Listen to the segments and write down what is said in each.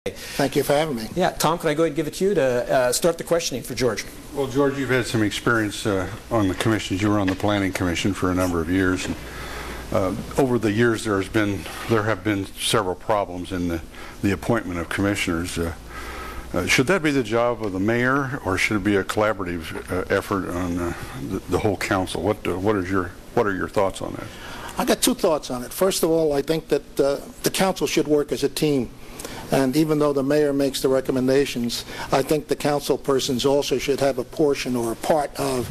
Thank you for having me. Yeah, Tom, can I go ahead and give it to you to start the questioning for George? Well, George, you've had some experience on the commissions. You were on the Planning Commission for a number of years. And, over the years, there have been several problems in the appointment of commissioners. Should that be the job of the mayor, or should it be a collaborative effort on the whole council? What are your thoughts on that? I got two thoughts on it. First of all, I think that the council should work as a team. And even though the mayor makes the recommendations, I think the council persons also should have a portion or a part of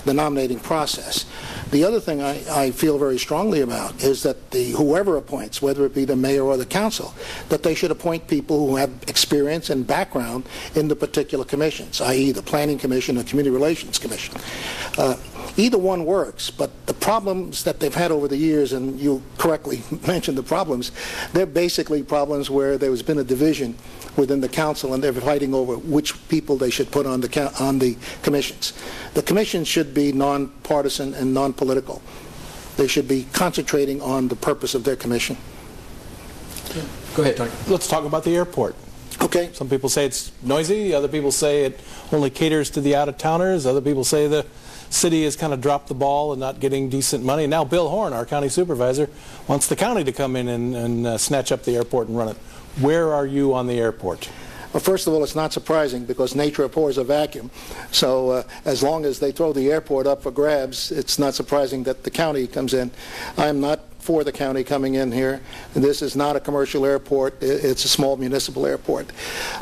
the nominating process. The other thing I feel very strongly about is that whoever appoints, whether it be the mayor or the council, that they should appoint people who have experience and background in the particular commissions, i.e. the Planning Commission or Community Relations Commission. Either one works, but the problems that they've had over the years, and you correctly mentioned the problems, they're basically problems where there's been a division within the council and they're fighting over which people they should put on the commissions. The commissions should be non-partisan and non-political. They should be concentrating on the purpose of their commission. Go ahead, Tony. Let's talk about the airport. Okay. Some people say it's noisy, other people say it only caters to the out-of-towners, other people say the city has kind of dropped the ball and not getting decent money. Now Bill Horn, our county supervisor, wants the county to come in and snatch up the airport and run it. Where are you on the airport? Well, first of all, it's not surprising because nature abhors a vacuum. So as long as they throw the airport up for grabs, it's not surprising that the county comes in. I'm not for the county coming in here. This is not a commercial airport. It's a small municipal airport.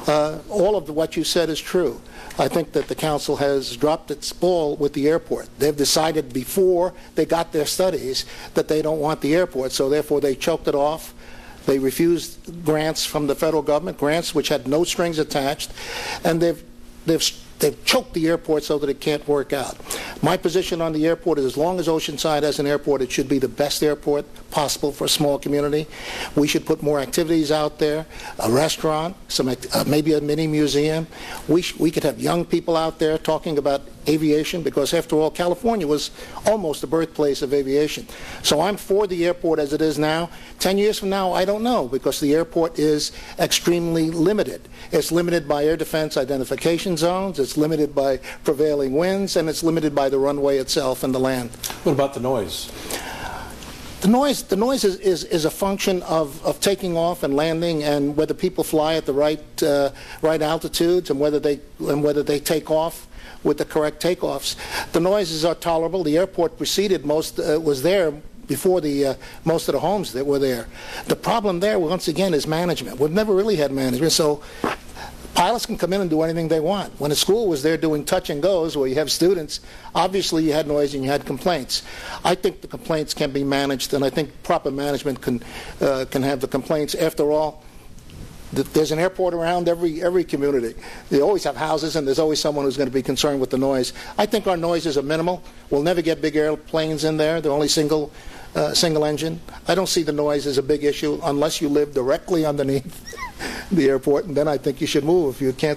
All of what you said is true. I think that the council has dropped its ball with the airport. They've decided before they got their studies that they don't want the airport, so therefore they choked it off. They refused grants from the federal government, grants which had no strings attached, and they've choked the airport so that it can't work out. My position on the airport is as long as Oceanside has an airport, it should be the best airport possible for a small community. We should put more activities out there, a restaurant, maybe a mini museum. We could have young people out there talking about aviation because, after all, California was almost the birthplace of aviation. So I'm for the airport as it is now. 10 years from now, I don't know, because the airport is extremely limited. It's limited by air defense identification zones, it's limited by prevailing winds, and it's limited by the runway itself and the land. What about the noise? The noise is a function of taking off and landing, and whether people fly at the right altitudes, and whether they take off with the correct takeoffs. The noises are tolerable. The airport preceded was there before most of the homes that were there. The problem there, once again, is management. We've never really had management, so pilots can come in and do anything they want. When a school was there doing touch and goes, where you have students, obviously you had noise and you had complaints. I think the complaints can be managed, and I think proper management can have the complaints. After all, there's an airport around every community. They always have houses, and there's always someone who's going to be concerned with the noise. I think our noises are minimal. We'll never get big airplanes in there. They're only single engine. I don't see the noise as a big issue unless you live directly underneath the airport, and then I think you should move if you can't